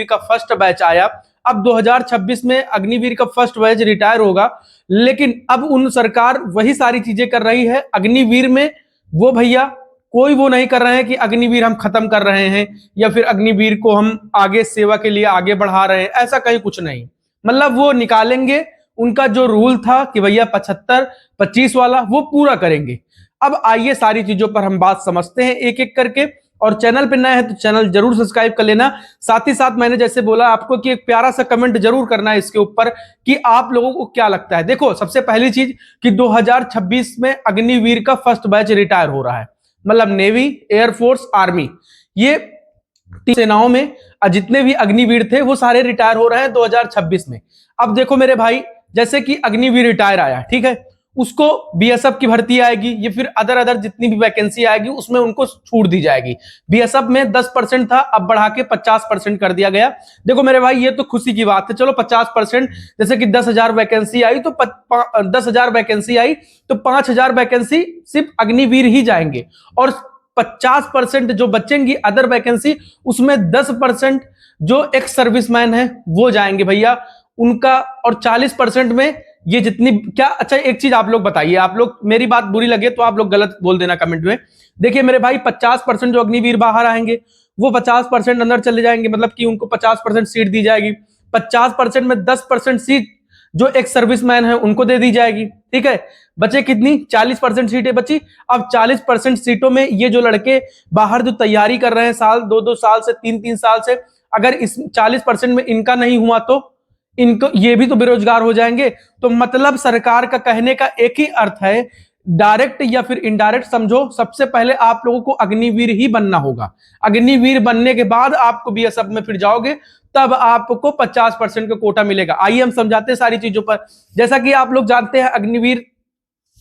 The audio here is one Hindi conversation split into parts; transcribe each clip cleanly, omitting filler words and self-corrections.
का फर्स्ट बैच आया। अब 2026 में अग्निवीर का फर्स्ट बैच रिटायर होगा, लेकिन अब उन सरकार वही सारी चीजें कर रही है। अग्निवीर में वो भैया कोई वो नहीं कर रहे हैं कि अग्निवीर हम खत्म कर रहे हैं या फिर अग्निवीर को हम आगे सेवा के लिए आगे बढ़ा रहे हैं, ऐसा कहीं कुछ नहीं। मतलब वो निकालेंगे, उनका जो रूल था कि भैया 75-25 वाला वो पूरा करेंगे। अब आइए सारी चीजों पर हम बात समझते हैं एक एक करके। और चैनल पे नए हैं तो चैनल जरूर सब्सक्राइब कर लेना। साथ ही साथ मैंने जैसे बोला आपको कि एक प्यारा सा कमेंट जरूर करना है इसके ऊपर कि आप लोगों को क्या लगता है। देखो, सबसे पहली चीज कि 2026 में अग्निवीर का फर्स्ट बैच रिटायर हो रहा है। मतलब नेवी, एयरफोर्स, आर्मी, ये सेनाओं में जितने भी अग्निवीर थे वो सारे रिटायर हो रहे हैं 2026 में। अब देखो मेरे भाई, जैसे कि अग्निवीर रिटायर आया, ठीक है, उसको बीएसएफ की भर्ती आएगी, ये फिर अदर जितनी भी वैकेंसी आएगी उसमें उनको छूट दी जाएगी। बीएसएफ में 10% था, अब बढ़ा के 50% कर दिया गया। देखो मेरे भाई, ये तो खुशी की बात है। चलो 50%, जैसे कि 10,000 वैकेंसी आई तो 10,000 वैकेंसी आई तो 5,000 वैकेंसी सिर्फ अग्निवीर ही जाएंगे, और 50% जो बचेंगी अदर वैकेंसी, उसमें 10% जो एक्स सर्विसमैन है वो जाएंगे भैया उनका। और 40% में ये जितनी क्या, अच्छा एक चीज आप लोग बताइए, आप लोग मेरी बात बुरी लगे तो आप लोग गलत बोल देना कमेंट में। देखिए मेरे भाई, 50% जो अग्निवीर बाहर आएंगे वो 50% अंदर चले जाएंगे, मतलब कि उनको 50% सीट दी जाएगी। 50% में 10% सीट जो एक सर्विसमैन है उनको दे दी जाएगी, ठीक है। बचे कितनी? 40% सीटें बची। अब 40% सीटों में ये जो लड़के बाहर जो तैयारी कर रहे हैं साल 2-2 साल से, 3-3 साल से, अगर इस 40% में इनका नहीं हुआ तो इनको, ये भी तो बेरोजगार हो जाएंगे। तो मतलब सरकार का कहने का एक ही अर्थ है, डायरेक्ट या फिर इनडायरेक्ट समझो, सबसे पहले आप लोगों को अग्निवीर ही बनना होगा। अग्निवीर बनने के बाद आपको बीएसएफ में फिर जाओगे, तब आपको 50% का कोटा मिलेगा। आइए हम समझाते हैं सारी चीजों पर। जैसा कि आप लोग जानते हैं अग्निवीर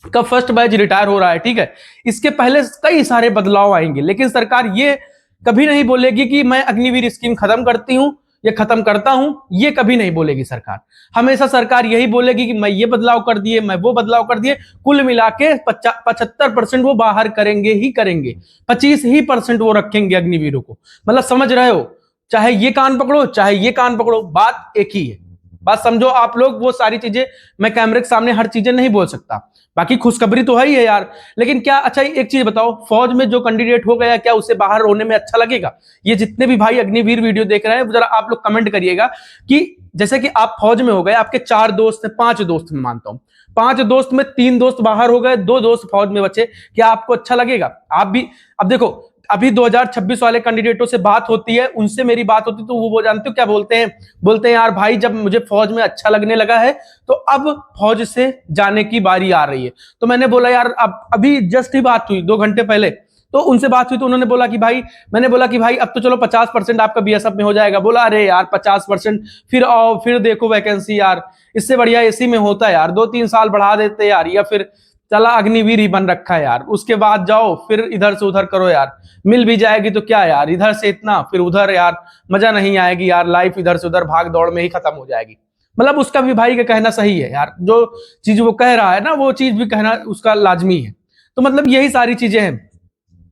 का फर्स्ट बैच रिटायर हो रहा है, ठीक है। इसके पहले कई सारे बदलाव आएंगे, लेकिन सरकार ये कभी नहीं बोलेगी कि मैं अग्निवीर स्कीम खत्म करती हूं या खत्म करता हूं, ये कभी नहीं बोलेगी सरकार। हमेशा सरकार यही बोलेगी कि मैं ये बदलाव कर दिए, मैं वो बदलाव कर दिए। कुल मिला के 75% वो बाहर करेंगे ही करेंगे, 25% वो रखेंगे अग्निवीरों को। मतलब समझ रहे हो, चाहे ये कान पकड़ो चाहे ये कान पकड़ो, बात एक ही है। बात समझो आप लोग। वो सारी चीजें मैं कैमरे के सामने हर चीजें नहीं बोल सकता, बाकी खुशखबरी तो है ही है यार। लेकिन क्या, अच्छा एक चीज बताओ, फौज में जो कैंडिडेट हो गया क्या उसे बाहर होने में अच्छा लगेगा? ये जितने भी भाई अग्निवीर वीडियो देख रहे हैं जरा आप लोग कमेंट करिएगा कि जैसे कि आप फौज में हो गए, आपके 4 दोस्त हैं, 5 दोस्त मैं मानता हूं, 5 दोस्त में 3 दोस्त बाहर हो गए, 2 दोस्त फौज में बचे, क्या आपको अच्छा लगेगा? आप भी, अब देखो अभी 2026 वाले कैंडिडेटों से बात होती है, उनसे मेरी बात होती है, तो वो जानते हो क्या बोलते हैं? बोलते हैं यार भाई, जब मुझे फौज में अच्छा लगने लगा है तो अब फौज से जाने की बारी आ रही है। तो मैंने बोला यार, अब अभी जस्ट ही बात हुई 2 घंटे पहले, तो उनसे बात हुई तो उन्होंने बोला कि भाई, मैंने बोला कि भाई अब तो चलो 50% आपका बीएसएफ में हो जाएगा। बोला अरे यार 50% फिर आओ फिर देखो वैकेंसी, यार इससे बढ़िया एसी में होता है यार, 2-3 साल बढ़ा देते यार, या फिर चला अग्निवीर ही बन रखा है यार, उसके बाद जाओ फिर इधर से उधर करो यार, मिल भी जाएगी तो क्या यार, इधर से इतना फिर उधर यार, मजा नहीं आएगी यार, लाइफ इधर से उधर भाग दौड़ में ही खत्म हो जाएगी। मतलब उसका भी भाई का कहना सही है यार, जो चीज वो कह रहा है ना वो चीज भी कहना उसका लाजमी है। तो मतलब यही सारी चीजें हैं।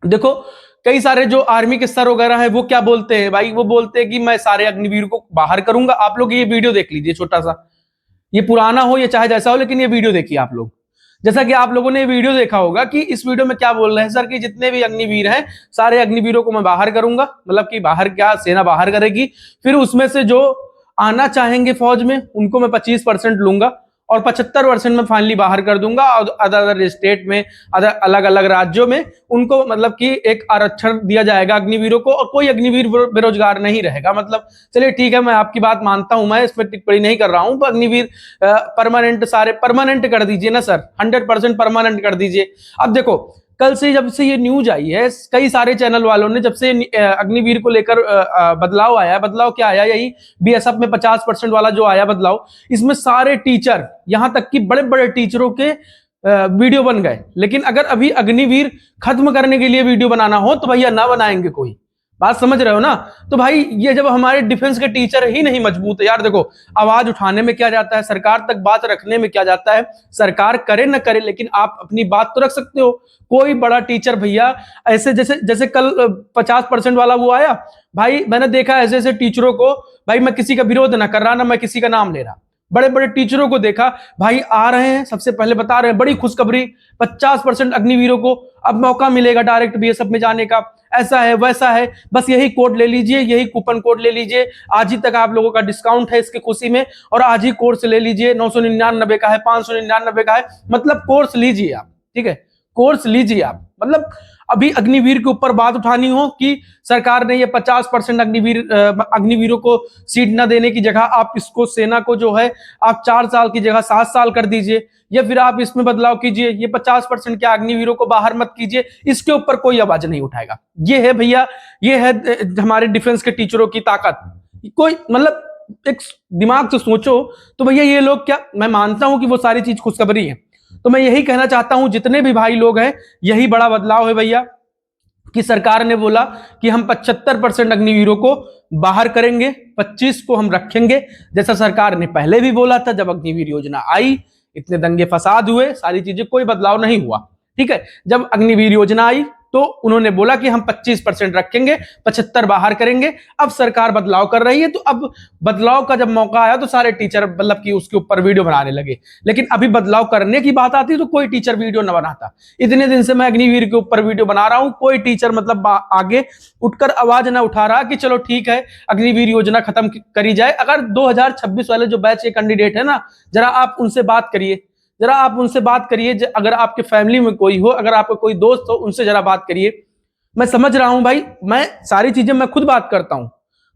देखो कई सारे जो आर्मी के सर वगैरह है वो क्या बोलते हैं भाई, वो बोलते हैं कि मैं सारे अग्निवीर को बाहर करूंगा। आप लोग ये वीडियो देख लीजिए, छोटा सा, ये पुराना हो या चाहे जैसा हो, लेकिन ये वीडियो देखिए आप लोग। जैसा कि आप लोगों ने वीडियो देखा होगा कि इस वीडियो में क्या बोल रहे हैं सर, कि जितने भी अग्निवीर हैं सारे अग्निवीरों को मैं बाहर करूंगा। मतलब कि बाहर क्या, सेना बाहर करेगी, फिर उसमें से जो आना चाहेंगे फौज में उनको मैं 25% लूंगा और 75% में फाइनली बाहर कर दूंगा। और अदर स्टेट में, अदर अलग अलग राज्यों में उनको मतलब कि एक आरक्षण दिया जाएगा अग्निवीरों को, और कोई अग्निवीर बेरोजगार नहीं रहेगा। मतलब चलिए ठीक है, मैं आपकी बात मानता हूं, मैं इसमें टिप्पणी नहीं कर रहा हूं, पर अग्निवीर परमानेंट, सारे परमानेंट कर दीजिए ना सर, 100% परमानेंट कर दीजिए। अब देखो कल से जब से ये न्यूज आई है, कई सारे चैनल वालों ने, जब से अग्निवीर को लेकर बदलाव आया, बदलाव क्या आया, यही बीएसएफ में 50% वाला जो आया बदलाव, इसमें सारे टीचर, यहां तक कि बड़े बड़े टीचरों के वीडियो बन गए। लेकिन अगर अभी अग्निवीर खत्म करने के लिए वीडियो बनाना हो तो भैया ना बनाएंगे कोई। बात समझ रहे हो ना? तो भाई ये जब हमारे डिफेंस के टीचर ही नहीं मजबूत है यार, देखो आवाज उठाने में क्या जाता है, सरकार तक बात रखने में क्या जाता है, सरकार करे ना करे लेकिन आप अपनी बात तो रख सकते हो। कोई बड़ा टीचर भैया ऐसे, जैसे जैसे कल 50% वाला वो आया भाई, मैंने देखा ऐसे ऐसे टीचरों को भाई मैं किसी का विरोध ना कर रहा, ना मैं किसी का नाम ले रहा। बड़े बड़े टीचरों को देखा भाई आ रहे हैं, सबसे पहले बता रहे हैं बड़ी खुशखबरी, 50% अग्निवीरों को अब मौका मिलेगा डायरेक्ट बीएसएफ में जाने का, ऐसा है वैसा है, बस यही कोड ले लीजिए, यही कूपन कोड ले लीजिए, आज ही तक आप लोगों का डिस्काउंट है इसकी खुशी में, और आज ही कोर्स ले लीजिए, 999 का है, 599 का है, मतलब कोर्स लीजिए आप, ठीक है, कोर्स लीजिए आप। मतलब अभी अग्निवीर के ऊपर बात उठानी हो कि सरकार ने ये 50% अग्निवीरों को सीट न देने की जगह आप इसको सेना को जो है आप 4 साल की जगह 7 साल कर दीजिए, या फिर आप इसमें बदलाव कीजिए, ये 50% के अग्निवीरों को बाहर मत कीजिए, इसके ऊपर कोई आवाज नहीं उठाएगा। ये है भैया, ये है हमारे डिफेंस के टीचरों की ताकत। कोई मतलब एक दिमाग से सोचो तो भैया ये लोग क्या, मैं मानता हूं कि वो सारी चीज खुशखबरी है, तो मैं यही कहना चाहता हूं जितने भी भाई लोग हैं, यही बड़ा बदलाव है भैया कि सरकार ने बोला कि हम 75% अग्निवीरों को बाहर करेंगे, 25 को हम रखेंगे, जैसा सरकार ने पहले भी बोला था। जब अग्निवीर योजना आई इतने दंगे फसाद हुए, सारी चीजें, कोई बदलाव नहीं हुआ, ठीक है। जब अग्निवीर योजना आई तो उन्होंने बोला कि हम 25% रखेंगे, 75 बाहर करेंगे। अब सरकार बदलाव कर रही है, तो अब बदलाव का जब मौका आया तो सारे टीचर मतलब कि उसके ऊपर वीडियो बनाने लगे, लेकिन अभी बदलाव करने की बात आती तो कोई टीचर वीडियो न बनाता। इतने दिन से मैं अग्निवीर के ऊपर वीडियो बना रहा हूं, कोई टीचर मतलब आगे उठकर आवाज ना उठा रहा कि चलो ठीक है अग्निवीर योजना खत्म करी जाए। अगर 2026 वाले जो बैच के कैंडिडेट है ना, जरा आप उनसे बात करिए, जरा आप उनसे बात करिए, अगर आपके फैमिली में कोई हो, अगर आपका कोई दोस्त हो, उनसे जरा बात करिए। मैं समझ रहा हूं भाई, मैं सारी चीजें मैं खुद बात करता हूं,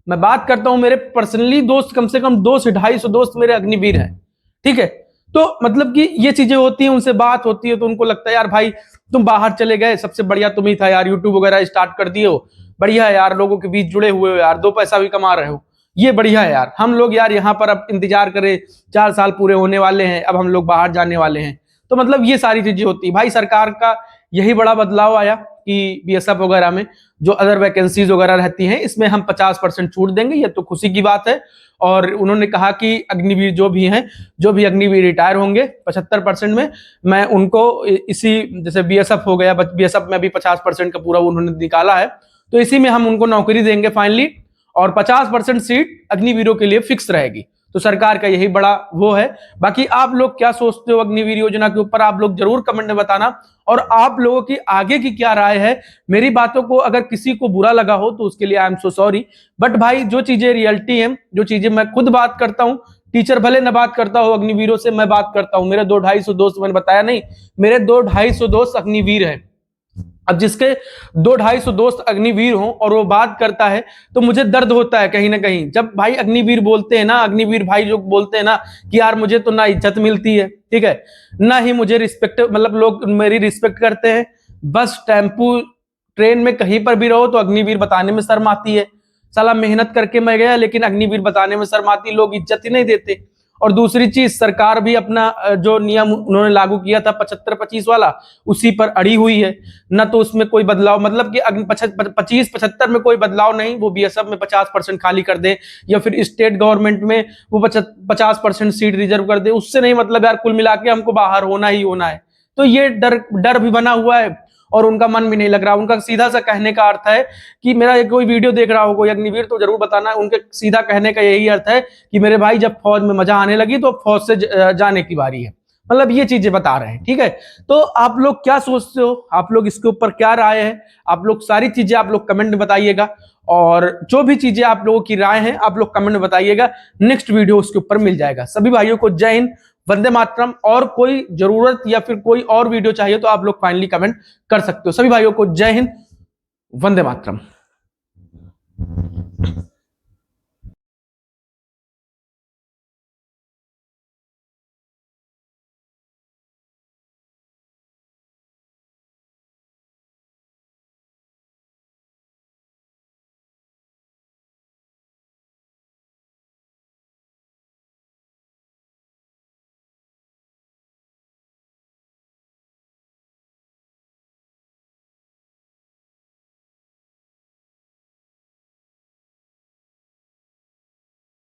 मैं बात करता हूं, मेरे पर्सनली दोस्त कम से कम 200 से 250 दोस्त मेरे अग्निवीर हैं, ठीक है। तो मतलब कि ये चीजें होती हैं, उनसे बात होती है तो उनको लगता है यार भाई तुम बाहर चले गए, सबसे बढ़िया तुम ही था यार, यूट्यूब वगैरह स्टार्ट कर दिए हो, बढ़िया है यार, लोगों के बीच जुड़े हुए हो यार, 2 पैसा भी कमा रहे हो, ये बढ़िया है यार। हम लोग यार यहाँ पर अब इंतजार करें, 4 साल पूरे होने वाले हैं, अब हम लोग बाहर जाने वाले हैं। तो मतलब ये सारी चीजें होती है भाई। सरकार का यही बड़ा बदलाव आया कि बीएसएफ वगैरह में जो अदर वैकेंसीज वगैरह रहती हैं, इसमें हम 50% छूट देंगे, ये तो खुशी की बात है। और उन्होंने कहा कि अग्निवीर जो भी हैं, जो भी अग्निवीर रिटायर होंगे 75% में, मैं उनको इसी, जैसे बीएसएफ हो गया, बीएसएफ में भी 50% का पूरा उन्होंने निकाला है, तो इसी में हम उनको नौकरी देंगे फाइनली, और 50% सीट अग्निवीरों के लिए फिक्स रहेगी। तो सरकार का यही बड़ा वो है। बाकी आप लोग क्या सोचते हो अग्निवीर योजना के ऊपर, आप लोग जरूर कमेंट में बताना, और आप लोगों की आगे की क्या राय है। मेरी बातों को अगर किसी को बुरा लगा हो तो उसके लिए I am so sorry, but भाई जो चीजें रियलिटी है, जो चीजें मैं खुद बात करता हूं, टीचर भले न बात करता हो, अग्निवीरों से मैं बात करता हूं। मेरे 200-250 दोस्त, मैंने बताया नहीं, मेरे 200-250 दोस्त अग्निवीर हैं। अब जिसके 200-250 दोस्त अग्निवीर हों और वो बात करता है तो मुझे दर्द होता है कहीं ना कहीं, जब भाई अग्निवीर बोलते हैं ना, अग्निवीर भाई जो बोलते हैं ना कि यार मुझे तो ना इज्जत मिलती है, ठीक है, ना ही मुझे रिस्पेक्ट, मतलब लोग मेरी रिस्पेक्ट करते हैं। बस टेम्पू ट्रेन में कहीं पर भी रहो तो अग्निवीर बताने में शर्म आती है, साला मेहनत करके मैं गया लेकिन अग्निवीर बताने में शर्म आती, लोग इज्जत ही नहीं देते। और दूसरी चीज, सरकार भी अपना जो नियम उन्होंने लागू किया था 75-25 वाला, उसी पर अड़ी हुई है, न तो उसमें कोई बदलाव, मतलब कि 25-75 में कोई बदलाव नहीं, वो बीएसएफ में 50% खाली कर दे, या फिर स्टेट गवर्नमेंट में वो 50% सीट रिजर्व कर दे, उससे नहीं मतलब यार, कुल मिला के हमको बाहर होना ही होना है। तो ये डर भी बना हुआ है और उनका मन भी नहीं लग रहा। उनका सीधा सा कहने का अर्थ है कि मेरा कोई वीडियो देख रहा हो कोई अग्निवीर तो जरूर बताना, उनके सीधा कहने का यही अर्थ है कि मेरे भाई जब फौज में मजा आने लगी तो फौज से जाने की बारी है, मतलब ये चीजें बता रहे हैं, ठीक है। तो आप लोग क्या सोचते हो, आप लोग इसके ऊपर क्या राय है, आप लोग सारी चीजें आप लोग कमेंट में बताइएगा, और जो भी चीजें आप लोगों की राय है आप लोग कमेंट में बताइएगा, नेक्स्ट वीडियो उसके ऊपर मिल जाएगा। सभी भाइयों को जय हिंद, वंदे मातरम। और कोई जरूरत या फिर कोई और वीडियो चाहिए तो आप लोग फाइनली कमेंट कर सकते हो। सभी भाइयों को जय हिंद, वंदे मातरम।